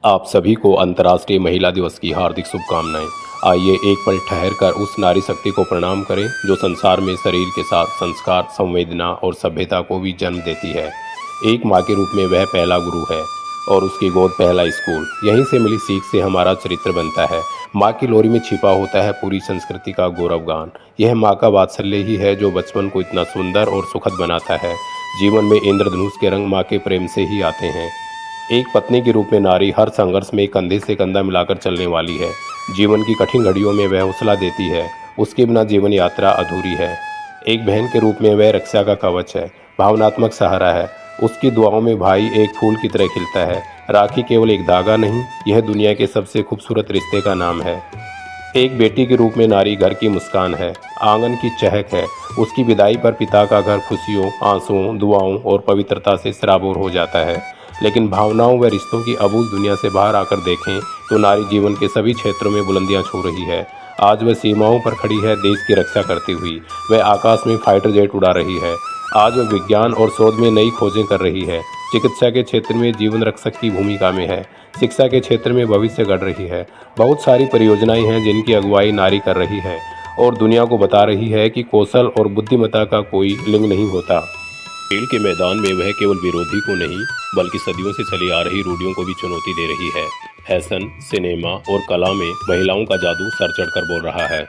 आप सभी को अंतर्राष्ट्रीय महिला दिवस की हार्दिक शुभकामनाएं। आइए एक पल ठहर कर उस नारी शक्ति को प्रणाम करें जो संसार में शरीर के साथ संस्कार, संवेदना और सभ्यता को भी जन्म देती है। एक माँ के रूप में वह पहला गुरु है और उसकी गोद पहला स्कूल। यहीं से मिली सीख से हमारा चरित्र बनता है। माँ की लोरी में छिपा होता है पूरी संस्कृति का गौरवगान। यह माँ का वात्सल्य ही है जो बचपन को इतना सुंदर और सुखद बनाता है। जीवन में इंद्रधनुष के रंग माँ के प्रेम से ही आते हैं। एक पत्नी के रूप में नारी हर संघर्ष में कंधे से कंधा मिलाकर चलने वाली है। जीवन की कठिन घड़ियों में वह हौसला देती है। उसके बिना जीवन यात्रा अधूरी है। एक बहन के रूप में वह रक्षा का कवच है, भावनात्मक सहारा है। उसकी दुआओं में भाई एक फूल की तरह खिलता है। राखी केवल एक धागा नहीं, यह दुनिया के सबसे खूबसूरत रिश्ते का नाम है। एक बेटी के रूप में नारी घर की मुस्कान है, आंगन की चहक है। उसकी विदाई पर पिता का घर खुशियों, आंसुओं, दुआओं और पवित्रता से सराबोर हो जाता है। लेकिन भावनाओं व रिश्तों की अबूझ दुनिया से बाहर आकर देखें तो नारी जीवन के सभी क्षेत्रों में बुलंदियां छू रही है। आज वह सीमाओं पर खड़ी है देश की रक्षा करती हुई। वह आकाश में फाइटर जेट उड़ा रही है। आज वह विज्ञान और शोध में नई खोजें कर रही है। चिकित्सा के क्षेत्र में जीवन रक्षक की भूमिका में है। शिक्षा के क्षेत्र में भविष्य गढ़ रही है। बहुत सारी परियोजनाएं हैं जिनकी अगुवाई नारी कर रही है और दुनिया को बता रही है कि कौशल और बुद्धिमत्ता का कोई लिंग नहीं होता। खेल के मैदान में वह केवल विरोधी को नहीं बल्कि सदियों से चली आ रही रूढ़ियों को भी चुनौती दे रही है। फैशन, सिनेमा और कला में महिलाओं का जादू सर चढ़कर बोल रहा है।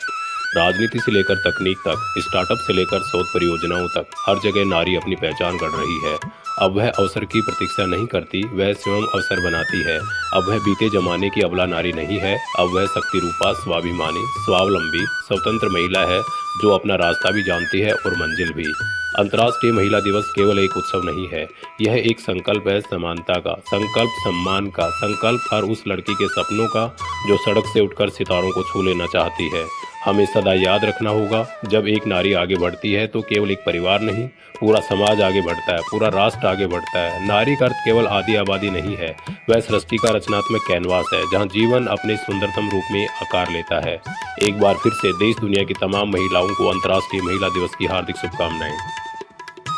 राजनीति से लेकर तकनीक तक, स्टार्टअप से लेकर शोध परियोजनाओं तक हर जगह नारी अपनी पहचान गढ़ रही है। अब वह अवसर की प्रतीक्षा नहीं करती, वह स्वयं अवसर बनाती है। अब वह बीते जमाने की अबला नारी नहीं है, अब वह शक्ति रूपा, स्वाभिमानी, स्वावलंबी, स्वतंत्र महिला है जो अपना रास्ता भी जानती है और मंजिल भी। अंतर्राष्ट्रीय महिला दिवस केवल एक उत्सव नहीं है, यह एक संकल्प है समानता का, संकल्प सम्मान का, संकल्प हर उस लड़की के सपनों का जो सड़क से उठकर सितारों को छू लेना चाहती है। हमें सदा याद रखना होगा, जब एक नारी आगे बढ़ती है तो केवल एक परिवार नहीं, पूरा समाज आगे बढ़ता है, पूरा राष्ट्र आगे बढ़ता है। नारी का अर्थ केवल आदि आबादी नहीं है, वह सृष्टि का रचनात्मक कैनवास है जहां जीवन अपने सुंदरतम रूप में आकार लेता है। एक बार फिर से देश दुनिया की तमाम महिलाओं को अंतर्राष्ट्रीय महिला दिवस की हार्दिक शुभकामनाएं।